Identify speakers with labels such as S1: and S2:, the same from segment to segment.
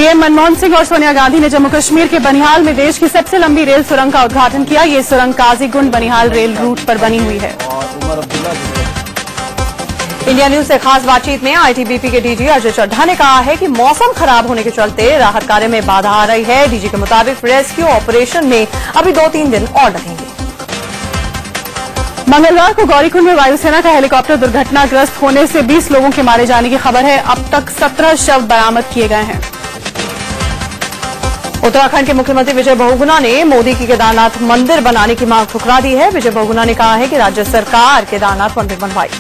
S1: PM Manmohan Singh और सोनिया गांधी ने जम्मू कश्मीर के बनिहाल में देश की सबसे लंबी रेल सुरंग का उद्घाटन किया। ये सुरंग काजीगुंड बनिहाल रेल रूट पर बनी हुई है।
S2: इंडिया न्यूज से खास बातचीत में आईटीबीपी के डीजी अजय चड्ढा ने कहा है कि मौसम खराब होने के चलते राहत कार्य में बाधा आ रही है। डीजी के मुताबिक रेस्क्यू ऑपरेशन में अभी 2-3 दिन और लगेंगे।
S1: मंगलवार को गौरीकुंड में वायुसेना का हेलीकॉप्टर दुर्घटनाग्रस्त होने से 20 लोगों के मारे जाने की खबर है। अब तक 17 शव बरामद किए गए हैं।
S2: उत्तराखंड के मुख्यमंत्री विजय बहुगुणा ने मोदी की केदारनाथ मंदिर बनाने की मांग ठुकरा दी है। विजय बहुगुणा ने कहा है कि राज्य सरकार केदारनाथ मंदिर बनवाएगी।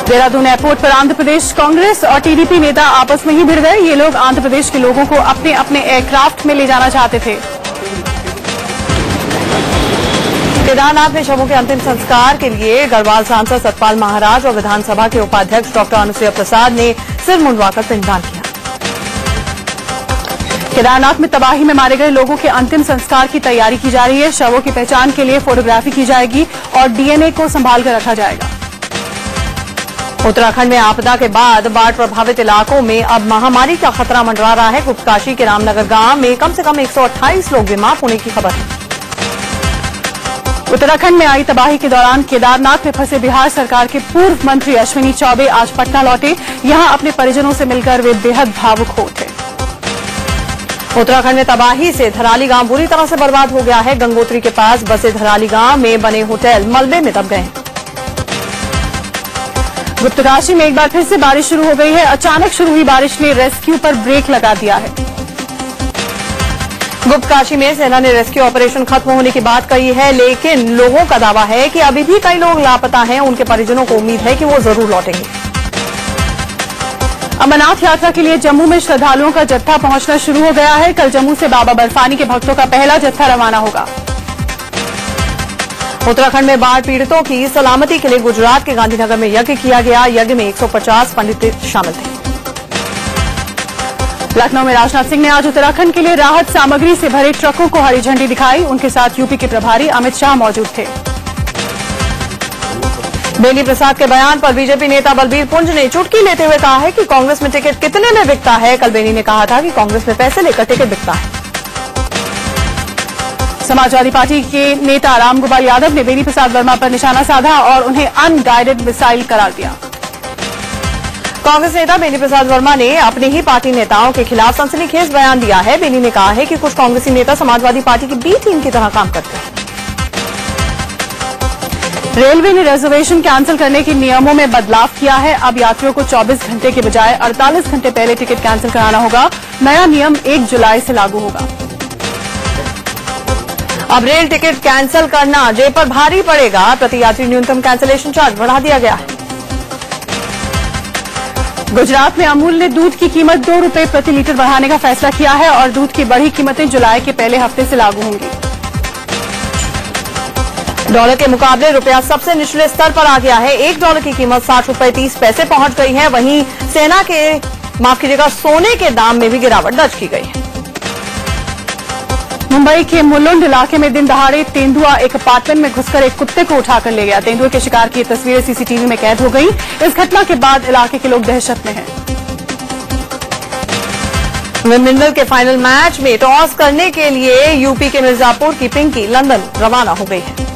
S1: देहरादून एयरपोर्ट पर आंध्र प्रदेश कांग्रेस और टीडीपी नेता आपस में ही भिड़ गए। ये लोग आंध्र प्रदेश के लोगों को अपने अपने एयरक्राफ्ट में ले जाना चाहते थे।
S2: केदारनाथ में शवों के अंतिम संस्कार के लिए गढ़वाल सांसद सतपाल महाराज और विधानसभा के उपाध्यक्ष डॉक्टर अनुसुईया प्रसाद ने सिर मुंडवाकर पिंडदान किया।
S1: केदारनाथ में तबाही में मारे गए लोगों के अंतिम संस्कार की तैयारी की जा रही है। शवों की पहचान के लिए फोटोग्राफी की जाएगी और डीएनए को संभाल कर रखा जाएगा।
S2: उत्तराखंड में आपदा के बाद बाढ़ प्रभावित इलाकों में अब महामारी का खतरा मंडरा रहा है। गुप्तकाशी के रामनगर गांव में कम से कम 128 लोग बीमार होने की खबर है।
S1: उत्तराखंड में आई तबाही के दौरान केदारनाथ में फंसे बिहार सरकार के पूर्व मंत्री अश्विनी चौबे आज पटना लौटे। यहां अपने परिजनों से मिलकर वे बेहद भावुक हो उठे।
S2: उत्तराखंड में तबाही से धराली गांव बुरी तरह से बर्बाद हो गया है। गंगोत्री के पास बसे धराली गांव में बने होटल मलबे में दब गए हैं।
S1: गुप्तकाशी में एक बार फिर से बारिश शुरू हो गई है। अचानक शुरू हुई बारिश ने रेस्क्यू पर ब्रेक लगा दिया है।
S2: गुप्तकाशी में सेना ने रेस्क्यू ऑपरेशन खत्म होने की बात कही है, लेकिन लोगों का दावा है कि अभी भी कई लोग लापता हैं। उनके परिजनों को उम्मीद है कि वो जरूर लौटेंगे।
S1: अमरनाथ यात्रा के लिए जम्मू में श्रद्धालुओं का जत्था पहुंचना शुरू हो गया है। कल जम्मू से बाबा बर्फानी के भक्तों का पहला जत्था रवाना होगा।
S2: उत्तराखंड में बाढ़ पीड़ितों की सलामती के लिए गुजरात के गांधीनगर में यज्ञ किया गया। यज्ञ में 150 पंडित शामिल थे।
S1: लखनऊ में राजनाथ सिंह ने आज उत्तराखंड के लिए राहत सामग्री से भरे ट्रकों को हरी झंडी दिखाई। उनके साथ यूपी के प्रभारी अमित शाह मौजूद थे।
S2: बेनी प्रसाद के बयान पर बीजेपी नेता बलबीर पुंज ने चुटकी लेते हुए कहा है कि कांग्रेस में टिकट कितने में बिकता है। कल बेनी ने कहा था कि कांग्रेस में पैसे लेकर टिकट बिकता है।
S1: समाजवादी पार्टी के नेता रामगोपाल यादव ने बेनी प्रसाद वर्मा पर निशाना साधा और उन्हें अनगाइडेड मिसाइल करार दिया।
S2: कांग्रेस नेता बेनी प्रसाद वर्मा ने अपने ही पार्टी नेताओं के खिलाफ सनसनीखेज बयान दिया है। बेनी ने कहा है कि कुछ कांग्रेसी नेता समाजवादी पार्टी की बी टीम की तरह काम करते हैं।
S1: रेलवे ने रिजर्वेशन कैंसिल करने के नियमों में बदलाव किया है। अब यात्रियों को 24 घंटे के बजाय 48 घंटे पहले टिकट कैंसिल कराना होगा। नया नियम 1 जुलाई से लागू होगा।
S2: अब रेल टिकट कैंसिल करना जेब पर भारी पड़ेगा। प्रति यात्री न्यूनतम कैंसिलेशन चार्ज बढ़ा दिया गया है।
S1: गुजरात में अमूल ने दूध की कीमत 2 रुपए प्रति लीटर बढ़ाने का फैसला किया है और दूध की बढ़ी कीमतें जुलाई के पहले हफ्ते से लागू होंगी।
S2: डॉलर के मुकाबले रुपया सबसे निचले स्तर पर आ गया है। $1 की कीमत 60 रुपए 30 पैसे पहुंच गई है। वहीं सोने के दाम में भी गिरावट दर्ज की गई है।
S1: मुंबई के मुलुंड इलाके में दिन दहाड़े तेंदुआ एक अपार्टमेंट में घुसकर एक कुत्ते को उठाकर ले गया। तेंदुए के शिकार की तस्वीरें सीसीटीवी में कैद हो गई। इस घटना के बाद इलाके के लोग दहशत में हैं।
S2: विंबलडन के फाइनल मैच में टॉस करने के लिए यूपी के मिर्जापुर की पिंकी लंदन रवाना हो गई है।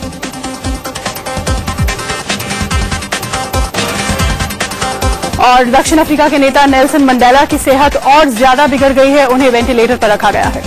S2: और दक्षिण अफ्रीका के नेता नेल्सन मंडेला की सेहत और ज्यादा बिगड़ गई है। उन्हें वेंटिलेटर पर रखा गया है।